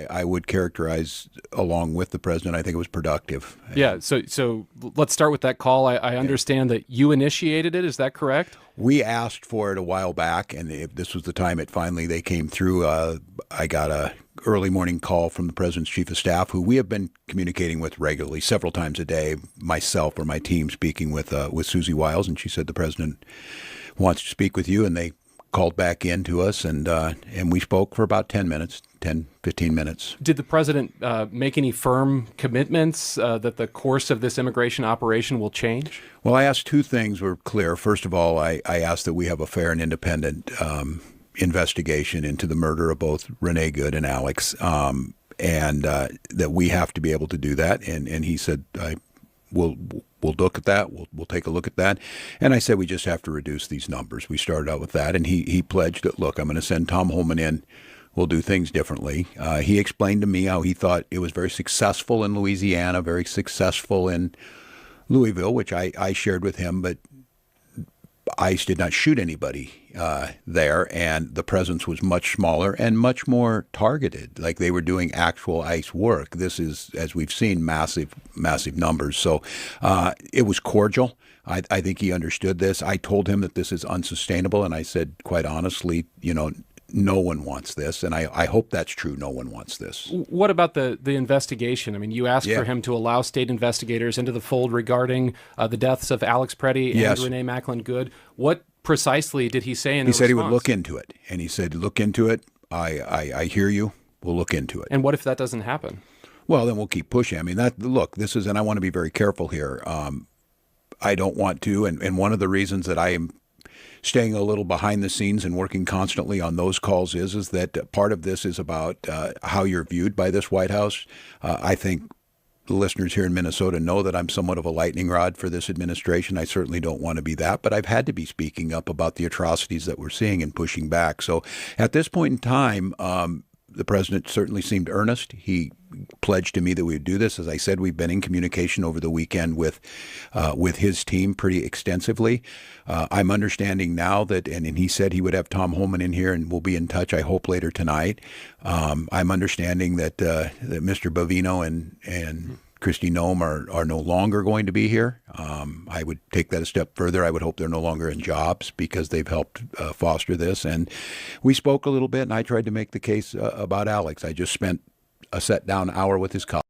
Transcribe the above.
I would characterize, along with the president, I think it was productive. Yeah, so let's start with that call. I understand that you initiated it. Is that correct? We asked for it a while back, and this was the time they came through. I got a early morning call from the president's chief of staff, who we have been communicating with regularly, several times a day, myself or my team speaking with Susie Walz, and she said the president wants to speak with you, and they called back in to us, and we spoke for about 10 minutes, 10, 15 minutes. Did the president make any firm commitments that the course of this immigration operation will change? Well, I asked two things were clear. First of all, I asked that we have a fair and independent investigation into the murder of both Renee Good and Alex, and that we have to be able to do that. And he said, we'll look at that. We'll take a look at that. And I said, we just have to reduce these numbers. We started out with that. And he pledged that, look, I'm going to send Tom Holman in. We'll do things differently. He explained to me how he thought it was very successful in Louisiana, very successful in Louisville, which I shared with him. But ICE did not shoot anybody there, and the presence was much smaller and much more targeted, like they were doing actual ICE work. This is, as we've seen, massive numbers. So it was cordial. I think he understood this. I told him that this is unsustainable, and I said, quite honestly, no one wants this, and I hope that's true. No one wants this. What about the investigation? I mean, you asked for him to allow state investigators into the fold regarding the deaths of Alex Preddy and Renee Macklin Good. What precisely did he say in the response? He said he would look into it, and he said, look into it. I hear you. We'll look into it. And what if that doesn't happen? Well, then we'll keep pushing. I mean, this is, and I want to be very careful here. I don't want to, and one of the reasons that I am staying a little behind the scenes and working constantly on those calls is that part of this is about how you're viewed by this White House. I think the listeners here in Minnesota know that I'm somewhat of a lightning rod for this administration. I certainly don't want to be that, but I've had to be speaking up about the atrocities that we're seeing and pushing back. So at this point in time, the president certainly seemed earnest. He pledged to me that we would do this. As I said, we've been in communication over the weekend with his team pretty extensively. I'm understanding now that, and he said he would have Tom Holman in here, and we'll be in touch, I hope, later tonight. I'm understanding that Mr. Bovino and Kristi Noem are no longer going to be here. I would take that a step further. I would hope they're no longer in jobs because they've helped foster this. And we spoke a little bit, and I tried to make the case about Alex. I just spent a set-down hour with his colleagues.